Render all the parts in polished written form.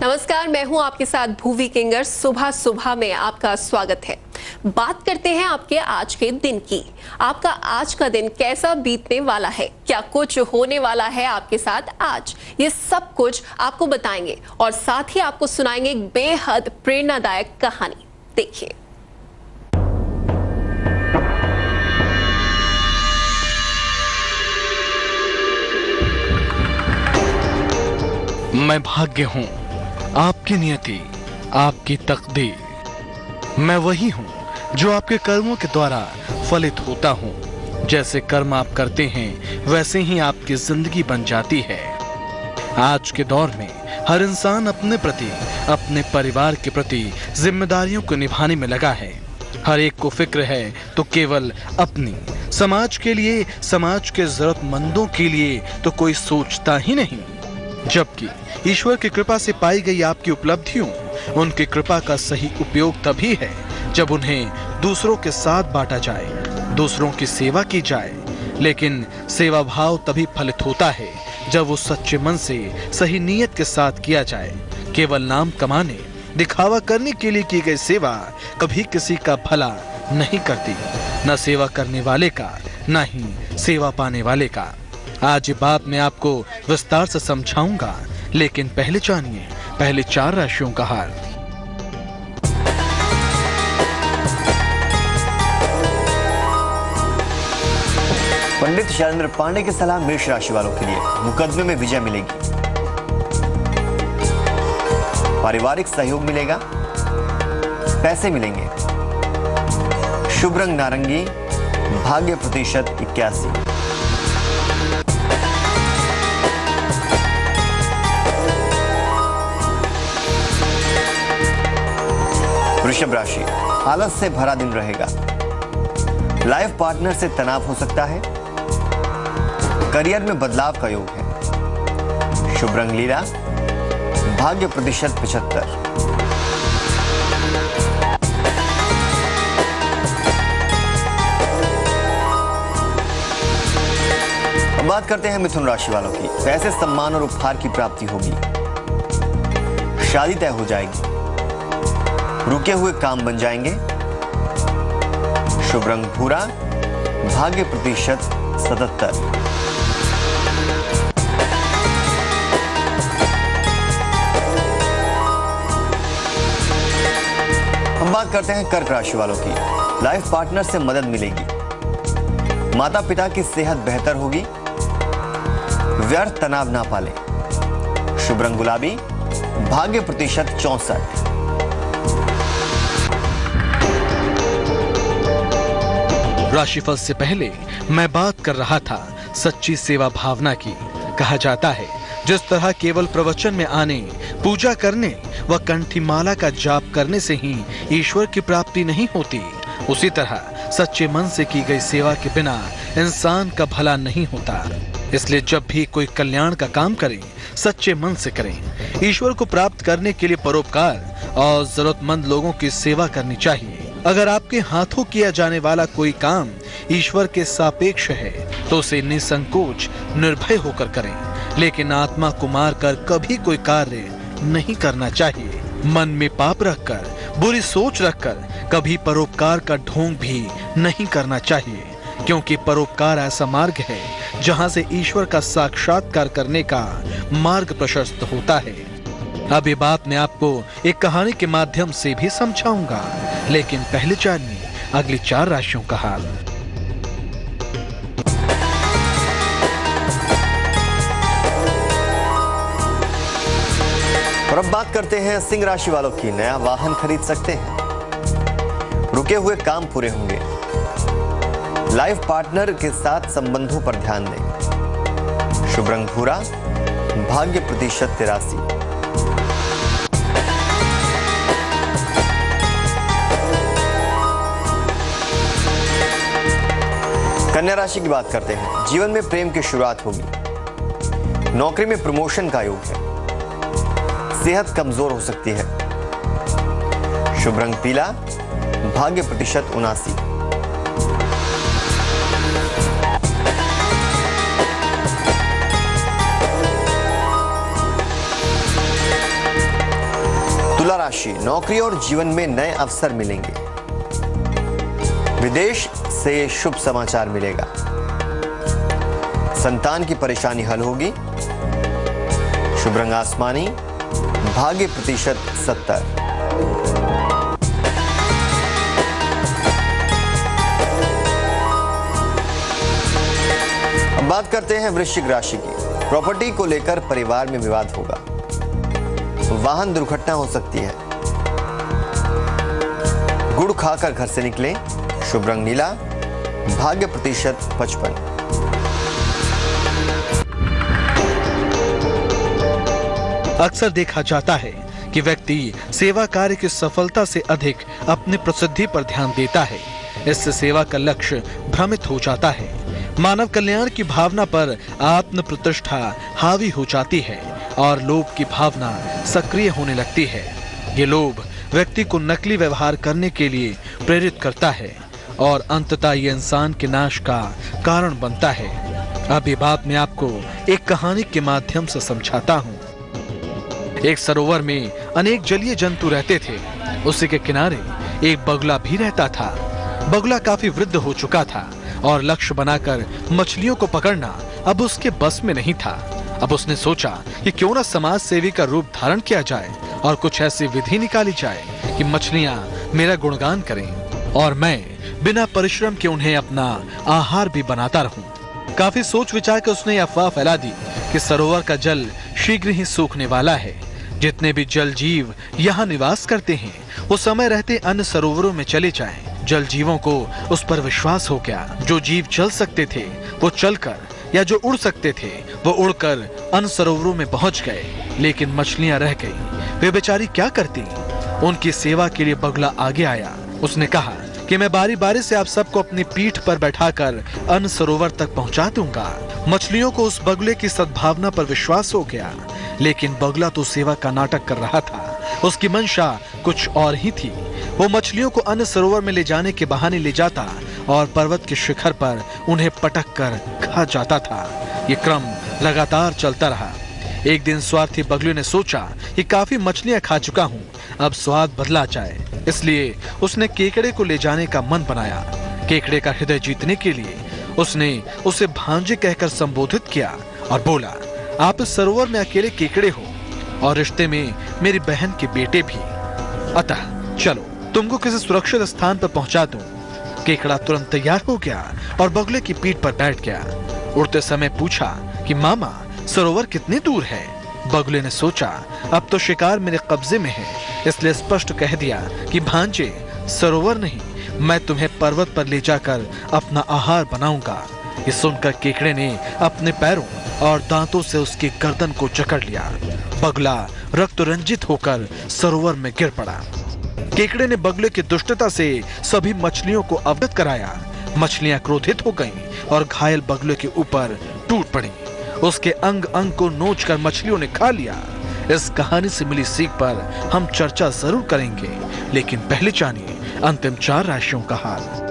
नमस्कार, मैं हूं आपके साथ भूवी किंगर। सुबह सुबह में आपका स्वागत है। बात करते हैं आपके आज के दिन की। आपका आज का दिन कैसा बीतने वाला है, क्या कुछ होने वाला है आपके साथ आज, ये सब कुछ आपको बताएंगे और साथ ही आपको सुनाएंगे एक बेहद प्रेरणादायक कहानी। देखिए। मैं भाग्य हूँ, आपकी नियति, आपकी तकदीर। मैं वही हूँ जो आपके कर्मों के द्वारा फलित होता हूँ। जैसे कर्म आप करते हैं वैसे ही आपकी जिंदगी बन जाती है। आज के दौर में हर इंसान अपने प्रति, अपने परिवार के प्रति जिम्मेदारियों को निभाने में लगा है। हर एक को फिक्र है तो केवल अपनी, समाज के लिए, समाज के जरूरतमंदों के लिए तो कोई सोचता ही नहीं। जबकि ईश्वर की कृपा से पाई गई आपकी उपलब्धियों, उनकी कृपा का सही उपयोग तभी है जब उन्हें दूसरों के साथ बांटा जाए, दूसरों की सेवा की जाए। लेकिन सेवा भाव तभी फलित होता है जब वो सच्चे मन से, सही नीयत के साथ किया जाए। केवल नाम कमाने, दिखावा करने के लिए की गई सेवा कभी किसी का भला नहीं करती, न सेवा करने वाले का, न ही सेवा पाने वाले का। आज ये बात मैं आपको विस्तार से समझाऊंगा, लेकिन पहले जानिए पहले 4 राशियों का हाल। पंडित शैलेंद्र पांडे की सलाह मेष राशि वालों के लिए। मुकदमे में विजय मिलेगी, पारिवारिक सहयोग मिलेगा, पैसे मिलेंगे। शुभ रंग नारंगी, भाग्य प्रतिशत 81। वृषभ राशि, आलस से भरा दिन रहेगा। लाइफ पार्टनर से तनाव हो सकता है। करियर में बदलाव का योग है। शुभ रंग लीला, भाग्य प्रतिशत 75। अब बात करते हैं मिथुन राशि वालों की। पैसे, सम्मान और उपहार की प्राप्ति होगी। शादी तय हो जाएगी। रुके हुए काम बन जाएंगे। शुभ रंग भूरा, भाग्य प्रतिशत 77। हम बात करते हैं कर्क राशि वालों की। लाइफ पार्टनर से मदद मिलेगी। माता पिता की सेहत बेहतर होगी। व्यर्थ तनाव ना पाले। शुभ रंग गुलाबी, भाग्य प्रतिशत 64। राशिफल से पहले मैं बात कर रहा था सच्ची सेवा भावना की। कहा जाता है जिस तरह केवल प्रवचन में आने, पूजा करने व कंठी माला का जाप करने से ही ईश्वर की प्राप्ति नहीं होती, उसी तरह सच्चे मन से की गई सेवा के बिना इंसान का भला नहीं होता। इसलिए जब भी कोई कल्याण का काम करें, सच्चे मन से करें। ईश्वर को प्राप्त करने के लिए परोपकार और जरूरतमंद लोगों की सेवा करनी चाहिए। अगर आपके हाथों किया जाने वाला कोई काम ईश्वर के सापेक्ष है तो उसे निसंकोच, निर्भय होकर करें। लेकिन आत्मा को मारकर कभी कोई कार्य नहीं करना चाहिए। मन में पाप रखकर, बुरी सोच रखकर कभी परोपकार का ढोंग भी नहीं करना चाहिए, क्योंकि परोपकार ऐसा मार्ग है जहां से ईश्वर का साक्षात्कार करने का मार्ग प्रशस्त होता है। अब ये बात मैं आपको एक कहानी के माध्यम से भी समझाऊंगा, लेकिन पहले जानिए अगली 4 राशियों का हाल। और अब बात करते हैं सिंह राशि वालों की। नया वाहन खरीद सकते हैं। रुके हुए काम पूरे होंगे। लाइफ पार्टनर के साथ संबंधों पर ध्यान दें। शुभ रंग भूरा, भाग्य प्रतिशत 83। कन्या राशि की बात करते हैं। जीवन में प्रेम की शुरुआत होगी। नौकरी में प्रमोशन का योग है। सेहत कमजोर हो सकती है। शुभ रंग पीला, भाग्य प्रतिशत 79। तुला राशि, नौकरी और जीवन में नए अवसर मिलेंगे। विदेश से शुभ समाचार मिलेगा। संतान की परेशानी हल होगी। शुभ रंग आसमानी, भाग्य प्रतिशत 70। अब बात करते हैं वृश्चिक राशि की। प्रॉपर्टी को लेकर परिवार में विवाद होगा। वाहन दुर्घटना हो सकती है। गुड़ खाकर घर से निकलें। शुभ रंग नीला, भाग्य प्रतिशत 55। अक्सर देखा जाता है कि व्यक्ति सेवा कार्य की सफलता से अधिक अपनी प्रसिद्धि पर ध्यान देता है। इससे सेवा का लक्ष्य भ्रमित हो जाता है। मानव कल्याण की भावना पर आत्म प्रतिष्ठा हावी हो जाती है और लोभ की भावना सक्रिय होने लगती है। ये लोभ व्यक्ति को नकली व्यवहार करने के लिए प्रेरित करता है और अंततः ये इंसान के नाश का कारण बनता है। अब ये बात मैं आपको एक कहानी के माध्यम से समझाता हूँ। एक सरोवर में अनेक जलीय जंतु रहते थे। उसी के किनारे एक बगुला भी रहता था। बगुला काफी वृद्ध हो चुका था और लक्ष्य बनाकर मछलियों को पकड़ना अब उसके बस में नहीं था। अब उसने सोचा कि क्यों न समाज सेवी का रूप धारण किया जाए और कुछ ऐसी विधि निकाली जाए कि मछलियां मेरा गुणगान करें और मैं बिना परिश्रम के उन्हें अपना आहार भी बनाता रहूं। काफी सोच विचार कर उसने अफवाह फैला दी कि सरोवर का जल शीघ्र ही सूखने वाला है। जितने भी जल जीव यहाँ निवास करते हैं वो समय रहते अन्य सरोवरों में चले जाएं। जल जीवों को उस पर विश्वास हो गया। जो जीव चल सकते थे वो चलकर, या जो उड़ सकते थे वो उड़कर अन्य सरोवरों में पहुंच गए। लेकिन मछलियां रह गईं। वे बेचारी क्या करती? उनकी सेवा के लिए बगुला आगे आया। उसने कहा कि मैं बारी बारी से आप सबको अपनी पीठ पर बैठाकर अन्य सरोवर तक पहुंचा दूंगा। मछलियों को उस बगुले की सद्भावना पर विश्वास हो गया। लेकिन बगुला तो सेवा का नाटक कर रहा था। उसकी मंशा कुछ और ही थी। वो मछलियों को अन्य सरोवर में ले जाने के बहाने ले जाता और पर्वत के शिखर पर उन्हें पटक कर खा जाता था। ये क्रम लगातार चलता रहा। एक दिन स्वार्थी बगुले ने सोचा कि काफी मछलियां खा चुका हूँ, अब स्वाद बदला जाए। इसलिए उसने केकड़े को ले जाने का मन बनाया। केकड़े का हृदय जीतने के लिए उसने उसे भांजे कहकर संबोधित किया और बोला, आप इस सरोवर में अकेले केकड़े हो और रिश्ते में मेरी बहन के बेटे भी। अतः चलो तुमको किसी सुरक्षित स्थान पर पहुंचा दूं। केकड़ा तुरंत तैयार हो गया और बगुले की पीठ पर बैठ गया। उड़ते समय पूछा कि मामा, सरोवर कितनी दूर है? बगुले ने सोचा अब तो शिकार मेरे कब्जे में है, इसलिए स्पष्ट कह दिया कि भांजे, सरोवर नहीं, मैं तुम्हें पर्वत पर ले जाकर अपना आहार बनाऊंगा। ये सुनकर केकड़े ने अपने पैरों और दांतों से उसकी गर्दन को जकड़ लिया। बगुला रक्त रंजित होकर सरोवर में गिर पड़ा। केकड़े ने बगुले की दुष्टता से सभी मछलियों को अवगत कराया। मछलियां क्रोधित हो गईं और घायल बगुले के ऊपर टूट पड़ी। उसके अंग अंग को नोचकर मछलियों ने खा लिया। इस कहानी से मिली सीख पर हम चर्चा जरूर करेंगे, लेकिन पहले जानिए अंतिम 4 राशियों का हाल।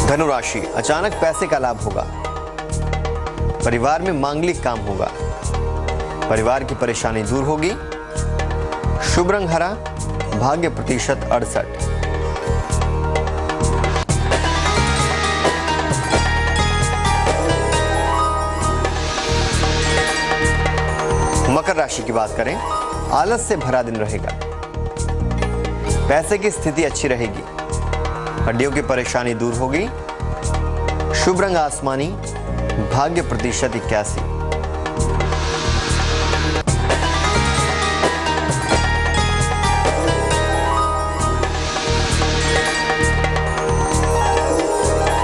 धनु राशि, अचानक पैसे का लाभ होगा। परिवार में मांगलिक काम होगा। परिवार की परेशानी दूर होगी। शुभ रंग हरा, भाग्य प्रतिशत 68। मकर राशि की बात करें, आलस से भरा दिन रहेगा। पैसे की स्थिति अच्छी रहेगी। हड्डियों की परेशानी दूर होगी। शुभ रंग आसमानी, भाग्य प्रतिशत 81।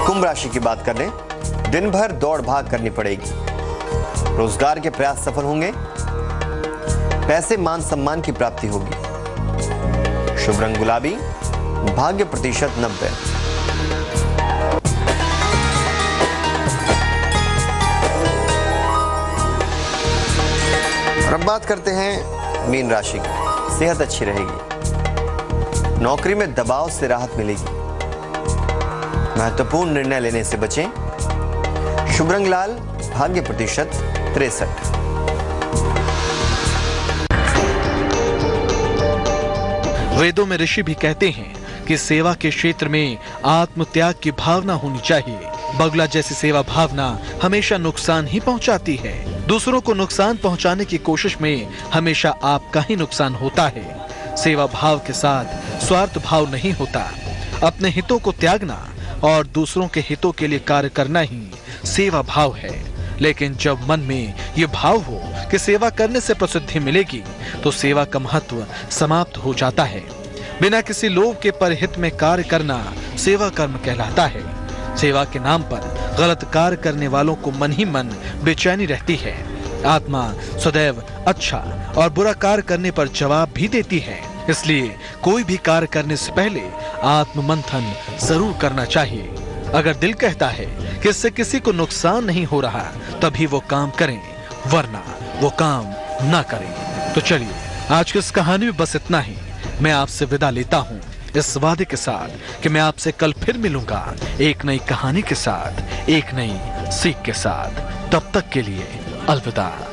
कुंभ राशि की बात कर लें, दिन भर दौड़ भाग करनी पड़ेगी। रोजगार के प्रयास सफल होंगे। पैसे मान सम्मान की प्राप्ति होगी। शुभ रंग गुलाबी, भाग्य प्रतिशत 90। और अब बात करते हैं मीन राशि की। सेहत अच्छी रहेगी। नौकरी में दबाव से राहत मिलेगी। महत्वपूर्ण निर्णय लेने से बचें। शुभरंग लाल, भाग्य प्रतिशत 63। वेदों में ऋषि भी कहते हैं कि सेवा के क्षेत्र में आत्म त्याग की भावना होनी चाहिए। बगुला जैसी सेवा भावना हमेशा नुकसान ही पहुंचाती है। दूसरों को नुकसान पहुंचाने की कोशिश में हमेशा आपका ही नुकसान होता है। सेवा भाव के साथ स्वार्थ भाव नहीं होता। अपने हितों को त्यागना और दूसरों के हितों के लिए कार्य करना ही सेवा भाव है। लेकिन जब मन में ये भाव हो कि सेवा करने से प्रसिद्धि मिलेगी, तो सेवा का महत्व समाप्त हो जाता है। बिना किसी लोभ के परहित में कार्य करना सेवा कर्म कहलाता है। सेवा के नाम पर गलत कार्य करने वालों को मन ही मन बेचैनी रहती है। आत्मा सदैव अच्छा और बुरा कार्य करने पर जवाब भी देती है। इसलिए कोई भी कार्य करने से पहले आत्म मंथन जरूर करना चाहिए। अगर दिल कहता है कि इससे किसी को नुकसान नहीं हो रहा, तभी वो काम करें, वरना वो काम ना करें। तो चलिए, आज की इस कहानी में बस इतना ही। मैं आपसे विदा लेता हूँ इस वादे के साथ कि मैं आपसे कल फिर मिलूंगा एक नई कहानी के साथ, एक नई सीख के साथ। तब तक के लिए अलविदा।